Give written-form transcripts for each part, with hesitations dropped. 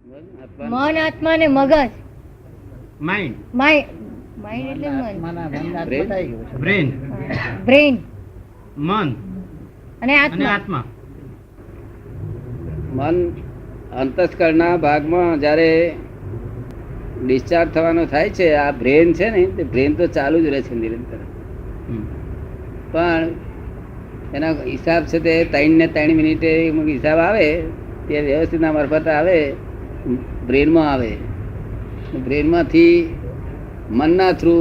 મન, આત્મા ને મગજ. માઇન્ડ. માઇન્ડ એટલે બ્રેન. બ્રેન મન અને અને આત્મા. મન અંતસ્કરણના ભાગમાં જ્યારે ડિસ્ચાર્જ થવાનો થાય છે, આ બ્રેન છે ને, તે બ્રેન તો ચાલુ જ રહે છે નિરંતર. પણ એના હિસાબ છે તે 3 ને 3 મિનિટે હિસાબ આવે, તે વ્યવસ્થિત ના મારફત આવે, બ્રેનમાં આવે. બ્રેનમાંથી મનના થ્રુ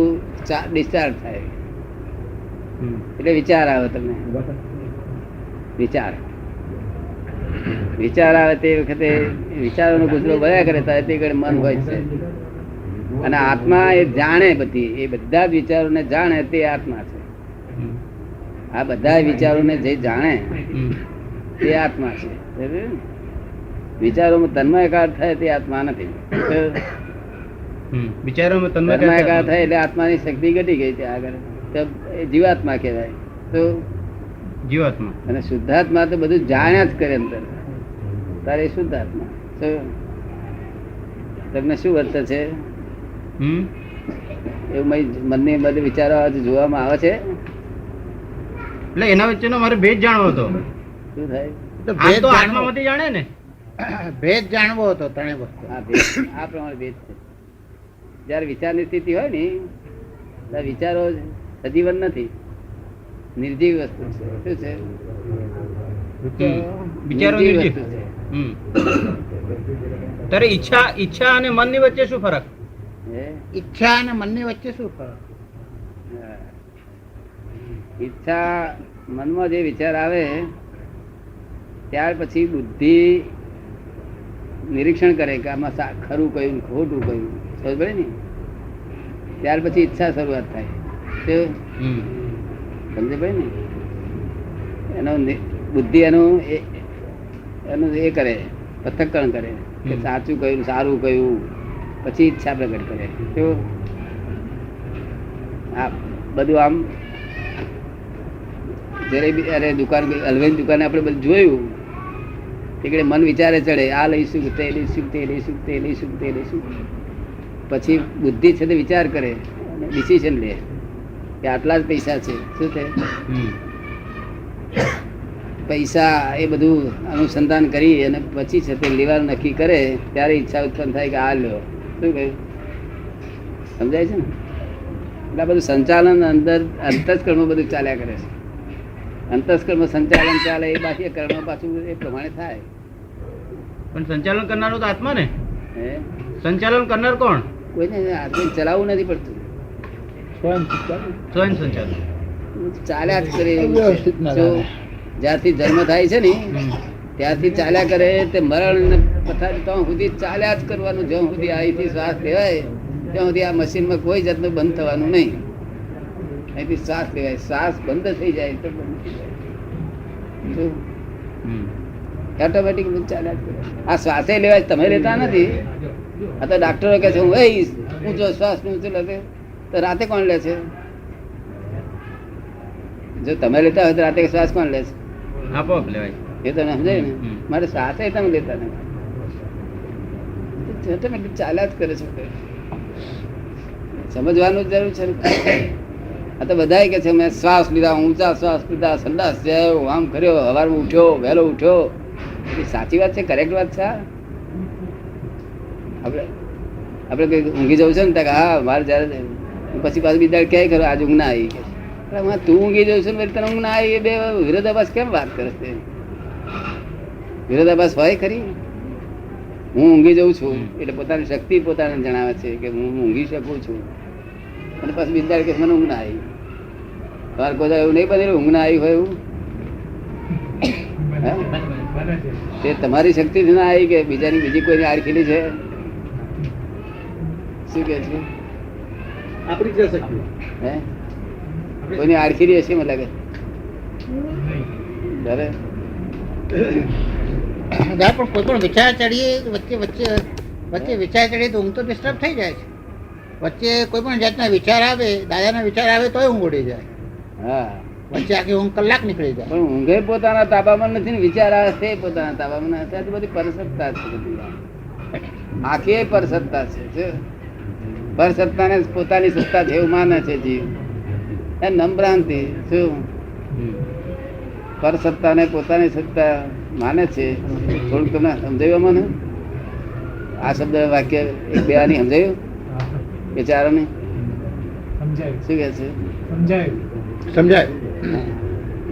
ડિસ્ચાર્જ થાય. એટલે વિચાર આવે તમને. વિચાર આવે તે વખતે વિચારોનો ગુજરો ભર્યા કરે ત્યારે તે ઘડી મન હોય છે. અને આત્મા એ જાણે, બધી એ બધા જ વિચારોને જાણે તે આત્મા છે. આ બધા વિચારોને જે જાણે તે આત્મા છે. વિચારોમાં તન્મયકાર થાય તે આત્મા નથી. વિચારોમાં તન્મયકાર થાય એટલે આત્માની શક્તિ ઘટી ગઈ. ત્યાં આગળ જીવાત્મા કહેવાય. તો જીવાત્મા અને શુદ્ધાત્મા તો બધું જાણ્યા જ કરે અંદર. તારે શુદ્ધાત્મા તમને શું વર્તે છે એવું મનની બધે વિચારો જોવામાં આવે છે. એટલે એના વચ્ચેનો મારે ભેદ જાણવો હતો. શું થાય? આત્મામાંથી જાણે ને, ભેદ જાણવો હતો. ત્રણે વસ્તુ આ પ્રમાણે ભેદ છે. જયારે વિચારની સ્થિતિ હોય ને ત્યારે વિચારો સજીવન નથી, નિર્જીવ વસ્તુ છે. શું છે? વિચારો નિર્જીવ વસ્તુ છે. ત્યારે ઈચ્છા અને મનની વચ્ચે શું ફરક? ઈચ્છા અને મનની વચ્ચે શું ફરક? ઈચ્છા, મનમાં જે વિચાર આવે ત્યાર પછી બુદ્ધિ નિરીક્ષણ કરે કે આમાં ખરું કયું ખોટું કયું, સમજ પડે ને? ત્યાર પછી ઈચ્છા શરૂઆત થાય. સમજે પડે ને? એનો બુદ્ધિ એનું એ કરે, પૃથક્કરણ કરે કે સાચું કયું, સારું કયું, પછી ઈચ્છા પ્રગટ કરે. તો આ બધું આમ જયારે દુકાન, હલવાની દુકાને આપણે બધું જોયું તે મન વિચારે ચડે, આ લઈશું, તે લઈશું, તે લઈશું, તે લઈશું, તે લઈશું. પછી બુદ્ધિ છે તે વિચાર કરે, ડિસિઝન લે કે આટલા જ પૈસા છે. શું છે? પૈસા એ બધું અનુસંધાન કરી અને પછી છે તે લેવાનું નક્કી કરે ત્યારે ઈચ્છા ઉત્પન્ન થાય કે આ લ્યો. શું કહ્યું? સમજાય છે ને? એટલે બધું સંચાલન અંદર અંતસ્કરણમાં બધું ચાલ્યા કરે છે. અંતસ્કરણમાં સંચાલન ચાલે, એ બાહ્ય કર્મ પાછું એ પ્રમાણે થાય. પણ સંચાલન કરનારો તો આત્મા ને. સંચાલન કરનાર કોણ? કોઈને આત્મા ચલાવવું નથી પડતું. સ્વયં સંચાલન ચાલ્યા જ કરે. જ્યારથી જન્મ થાય છે ને ત્યારથી ચાલ્યા કરે. તે મરણ પથારી ત્યાં સુધી ચાલ્યા જ કરવાનું. જ્યાં સુધી અહીંથી શ્વાસ લેવાય ત્યાં સુધી આ મશીનમાં કોઈ જાતનું બંધ થવાનું નહીં. અહીંથી શ્વાસ લેવાય, શ્વાસ બંધ થઈ જાય તો બંધ થઈ જાય. ઓટોમેટિક ચાલ્યા જ કરે. આ શ્વાસે લેવાય, તમે લેતા નથી. આ તો ડાક્ટરો કહે છે હું લઈશ ઊંચો શ્વાસ ઊંચો લે, તો રાતે કોણ લે છે? જો તમે લેતા હોય તો રાતે શ્વાસ કોણ લે છે? આપોઆપ લેવાય. એ તમે સમજાય ને? મારે સાથે તમે લેતા નથી. ઓટોમેટિક ચાલ્યા જ કરે છે. સમજવાનું જરૂર છે. આ તો બધા કે છે મેં શ્વાસ લીધા, ઊંચા શ્વાસ લીધા, સંડાસ જાય, આમ કર્યો, સવારમાં ઉઠ્યો, વહેલો ઉઠ્યો. સાચી વાત છે? કરેક્ટ વાત છે? આપણે કઈ ઊંઘી જવું છે ને, હા મારે જયારે પછી પાછું બીજા ક્યાંય ખરું આજે ઊંઘ ના આવી. તું ઊંઘી જવું છે ને તને ઊંઘ ના આવી, એ બે વિરોધાભાસ કેમ વાત કરે છે? વિરોધાભાસ હોય ખરી? હું ઊંઘી જઉં છું એટલે પોતાની શક્તિ પોતાને જણાવે છે કે હું ઊંઘી શકું છું, અને પાછું બીજા કે મને ઊંઘ ના આવી. તમારે કોઈ એવું નહીં બનેલું ઊંઘ ના આવી હોય એવું? તે તમારી શક્તિ જ ના આવી કે બીજાની બીજી કોઈની આડખીલી છે? શું કે છે? આપણી શક્તિ હે કોઈની આડખીલી હશે મને લાગે. પણ કોઈ પણ વિચાર ચડીએ વચ્ચે વિચાર ચડીએ તો ઊંઘ તો ડિસ્ટર્બ થઈ જાય છે. વચ્ચે કોઈ પણ જાતના વિચાર આવે, દાદાના વિચાર આવે તોય ઊંઘ ઉડી જાય. હા, વચ્ચે આખી ઊંઘ કલાક નીકળી જાય. પણ ઊંઘે પોતાના તાબામાં નથી ને વિચાર આવે તે પોતાના તાબામાં નથી. બધી પરસપતા છે બધી. આખી પર સત્તા છે શું? પર સત્તાને પોતાની સત્તા છે એવું માને છે જીવ, એ નમ્રાંતિ. શું પર સત્તાને પોતાની સત્તા માને છે? થોડુંક તમને સમજાયું મને આ શબ્દ વાક્ય એક બે આની સમજાયું કે ચારોને શું કે છે? સમજાય.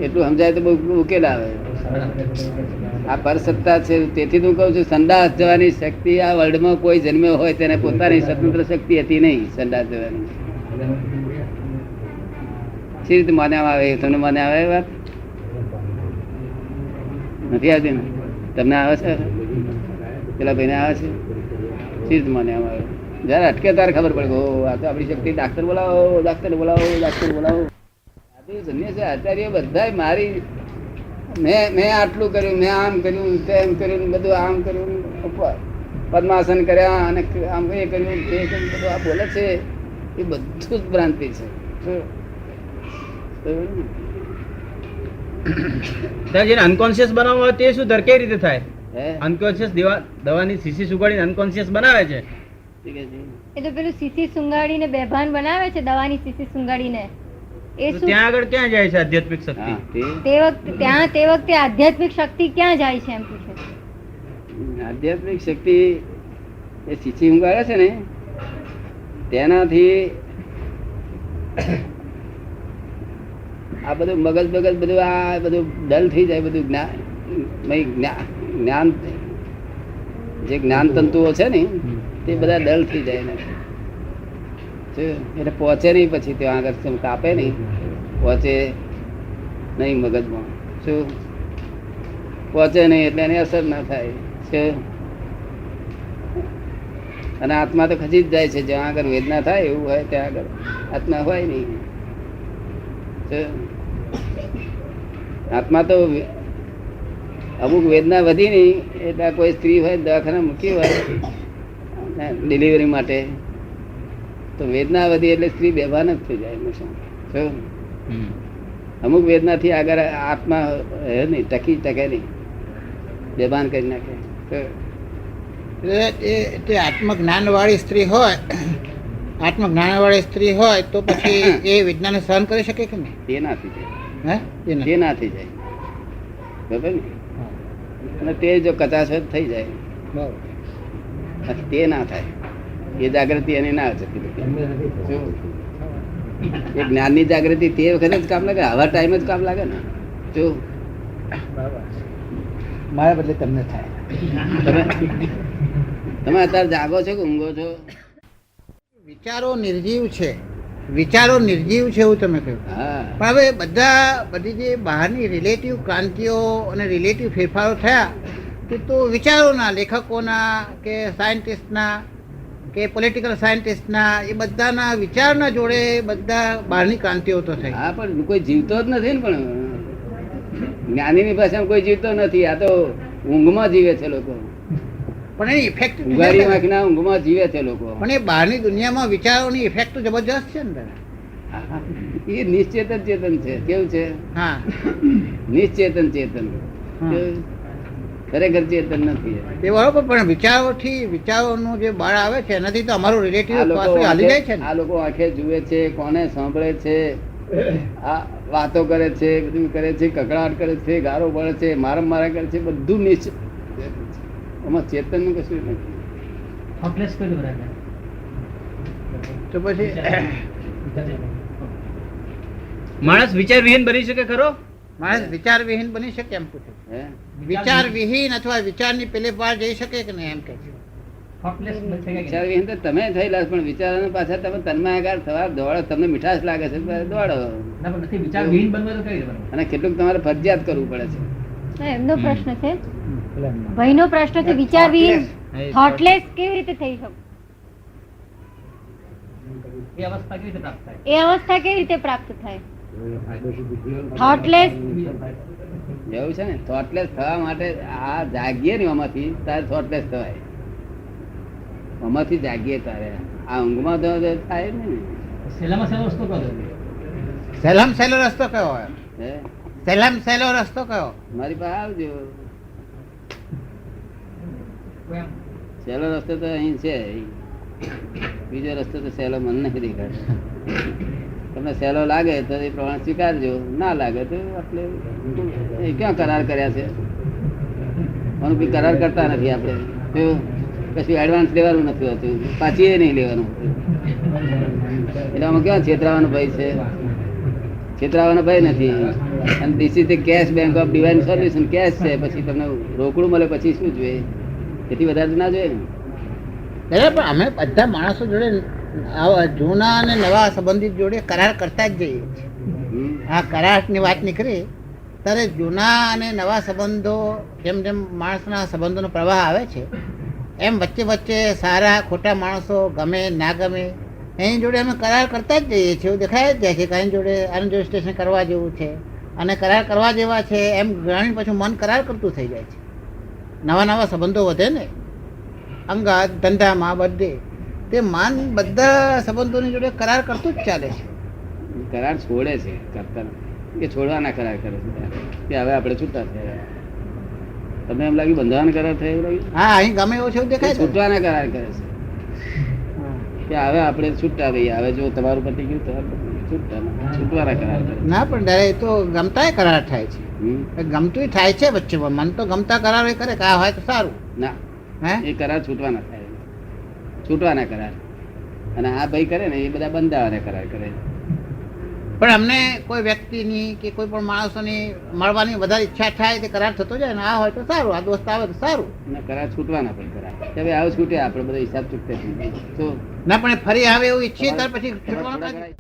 એટલું સમજાય તો બહુ ઉકેલ આવે. આ પર સત્તા છે, તેથી હું કહું છું સંદાસ જવાની શક્તિ આ વર્લ્ડમાં કોઈ જન્મ્યો હોય તેને પોતાની સ્વતંત્ર શક્તિ હતી નહીં. સંદાસ જવાની સી રીતે માન્યામાં આવે? તમને માને આવે એ વાત નથી આવતી ને? તમને આવે છે? પેલા ભાઈને આવે છે? સી રીતે માન્યામાં આવે? જયારે અટકે ત્યારે ખબર પડે કે ઓ આ તો આપણી શક્તિ. ડાક્ટર બોલાવો, ડાક્ટર બોલાવો, ડાક્ટર બોલાવો. આચાર્ય બધા મારી મેં આટલું કર્યું, મેં આમ કર્યું, તેમ કર્યું, બધું આમ કર્યું, પદ્માસન કર્યા અને આમ એ કર્યું, તે કર્યું, બધું આ બોલે છે એ બધું જ ભ્રાંતિ છે. જેને અનકોન્શિયસ બનાવવા હોય તે શું દર કઈ રીતે થાય? હે અનકોન્શિયસ દવાની શીશી સુગાડીને અનકોન્શિયસ બનાવે છે. ઠીક છે. એ તો પેલું સીસી સુંગાડીને બેભાન બનાવે છે, દવાની સીસી સુંગાડીને. એ તો શું ત્યાં આગળ ક્યાં જાય છે આધ્યાત્મિક શક્તિ? હા, તે તે વખતે આધ્યાત્મિક શક્તિ ક્યાં જાય છે એમ પૂછે. આધ્યાત્મિક શક્તિ એ શીશી ઊંઘાડે છે ને તેનાથી આ બધું મગજ બધું આ બધું ડલ થઈ જાય. બધું જ્ઞાન જે જ્ઞાન તંતુઓ છે ને તે બધા ડલ થઈ જાય ને એટલે પહોંચે નહીં. પછી ત્યાં આગળ કાપે નહીં, પહોંચે નહીં મગજમાં. શું પહોંચે નહીં એટલે એની અસર ના થાય છે. અને આત્મા તો ખસી જ જાય છે. જ્યાં આગળ વેદના થાય એવું હોય ત્યાં આગળ આત્મા હોય નહીં. આત્મા તો અમુક વેદના વધી નહીં એટલે કોઈ સ્ત્રી હોય દવાખાના મૂકી હોય ડિલિવરી માટે તો વેદના વધી એટલે સ્ત્રી બેભાન જ થઈ જાય. અમુક વેદનાથી આગળ આત્મા નહીં ટકે નહીં, બેભાન કરી નાખે. તે આત્મજ્ઞાન વાળી સ્ત્રી હોય, આત્મજ્ઞાન વાળી સ્ત્રી હોય તો પછી એ વેદનાને સહન કરી શકે કે નહીં? તે ના થઈ જાય. હે તે ના થઈ જાય. બરાબર ને? અને તે જો કચાશ થઈ જાય તે ના થાય. એ જાગૃતિ એની ના જતી. એ જ્ઞાનની જાગૃતિ તે વખતે જ કામ લાગે, આવા ટાઈમ જ કામ લાગે ને. જો મારા બદલે તમને થાય. તમે અત્યારે જાગો છો કે ઊંઘો છો? વિચારો નિર્જીવ છે, વિચારો નિર્જીવ છે એવું તમે કહ્યું. હા, પણ હવે બધી જે બહારની રિલેટિવ ક્રાંતિઓ અને રિલેટિવ ફેરફારો થયા તે તો વિચારોના, લેખકોના કે સાયન્ટિસ્ટના કે પોલિટિકલ સાયન્ટિસ્ટના, એ બધાના વિચારના જોડે બધા બહારની ક્રાંતિઓ તો થઈ. હા, પણ કોઈ જીવતો જ નથી ને. પણ જ્ઞાનીની ભાષામાં કોઈ જીવતો નથી. આ તો ઊંઘમાં જીવે છે લોકો. પણ એની ઇફેક્ટ ઉઘાડી વાંખના ઊંઘમાં જીવે છે લોકો. પણ એ બહારની દુનિયામાં વિચારોની ઇફેક્ટ તો જબરજસ્ત છે ને. એ નિશ્ચેતન ચેતન છે. કેવું છે? હા, નિશ્ચેતન ચેતન. ખરેખર ચેતન નથી. એ બરોબર. પણ વિચારોનું જે બળ આવે છે એનાથી તો અમારું રિલેટિવ હાલી જાય છે ને. આ લોકો આંખે જુએ છે, કોને સાંભળે છે, આ વાતો કરે છે, બધું કરે છે, કકડાટ કરે છે, ગારો પડે છે, મારા કરે છે, બધું નિશ્ચિત. એમાં ચેતન નું કશું નથી. તો પછી માણસ વિચાર વિહીન બની શકે ખરો? માણસ વિચાર વિહીન બની શકે એમ પૂછે. હે? વિચાર વિહીન અથવા વિચારની પેલે પાર જઈ શકે કે નહીં એમ કે છે. વિચાર વિહીન તો તમે થયેલા, પણ વિચારોને પાછા તમે તન્માયાકાર થવા દોડો. તમને મીઠાશ લાગે છે દોડો. અને કેટલુંક તમારે ફરજિયાત કરવું પડે છે. એમનો પ્રશ્ન છે, ભાઈનો પ્રશ્ન છે, વિચાર વિહીન થોટલેસ કેવી રીતે થઈ શકે? એ અવસ્થા કેવી રીતે પ્રાપ્ત થાય? થોટલેસ એવું છે ને. થોટલેસ થવા માટે આ જાગીએ ને આમાંથી તારે થોટલેસ થવાય. આમાંથી જાગીએ તારે. આ ઊંઘમાં તો થાય ને. સહેલામ સહેલો રસ્તો કયો હોય? હે? સહેલામ સહેલો રસ્તો કયો? મારી પાસે આવજો. સહેલો રસ્તો તો અહીં છે, બીજો રસ્તો તો સહેલો મન નથી દેખાતો. તમને સહેલો લાગે તો એ પ્રમાણે સ્વીકારજો, ના લાગે તો આપણે એ ક્યાં કરાર કર્યા છે? આનું બી કરાર કરતા નથી આપણે. તો કશું એડવાન્સ લેવાનું નથી હોતું, પાછી એ નહીં લેવાનું. એટલે આમાં ક્યાં છેતરાવાનો ભય છે? છેતરાવાનો ભય નથી. અને this is the cash bank of divine solution. Cash છે, પછી તમને રોકડું મળે પછી શું જોઈએ? એથી વધારે તો ના જોઈએ ને. દાદા પણ અમે બધા માણસો જોડે આવા જૂના અને નવા સંબંધિત જોડે કરાર કરતા જ જઈએ છીએ. આ કરારની વાત નીકળી ત્યારે જૂના અને નવા સંબંધો જેમ જેમ માણસના સંબંધોનો પ્રવાહ આવે છે એમ વચ્ચે વચ્ચે સારા ખોટા માણસો ગમે ના ગમે એની જોડે અમે કરાર કરતા જ જઈએ છીએ. એવું દેખાય જ જાય છે કે આની જોડે આનું જોડે સ્ટેશન કરવા જેવું છે અને કરાર કરવા જેવા છે એમ જાણી પછી મન કરાર કરતું થઈ જાય છે. નવા નવા સંબંધો વધે ને અંગાત ધંધામાં બધે તે માન બધા સંબંધોની જોડે કરાર કરતું જ ચાલે છે. કરાર છોડે છે, કરતા નથી. કે છોડવાના કરાર કરે છે કે હવે આપણે છૂટા થયા. તમને એમ લાગ્યું બંધાવાના કરાર થયા એવું લાગ્યું? હા, અહીં ગમે એવું છે એવું દેખાય છે. છૂટવાના કરાર કરે છે કે હવે આપણે છૂટા ભાઈ, હવે જો તમારું પતી ગયું તમારું છૂટવાના કરાર કરે. ના પણ દાદા એ તો ગમતાય કરાર થાય છે. હમ? ગમતું થાય છે વચ્ચે મન તો ગમતા કરાર એ કરે કે આ હોય તો સારું. ના, હે એ કરાર છૂટવાના થાય, છૂટવાના કરાર. અને આ ભાઈ કરે ને એ બધા બંધાવાના કરાર કરે. પણ અમને કોઈ વ્યક્તિની કે કોઈ પણ માણસોની મળવાની વધારે ઈચ્છા થાય તે કરાર થતો જાય ને આ હોય તો સારું, આ દોસ્ત આવે તો સારું. ના, કરાર છૂટવાના પણ કરાર. હવે આવું છૂટે આપણે બધો હિસાબ ચૂકતે થઈ જાય. તો ના પણ એ ફરી આવે એવું ઈચ્છીએ ત્યાર પછી છૂટવાનું કાંઈ?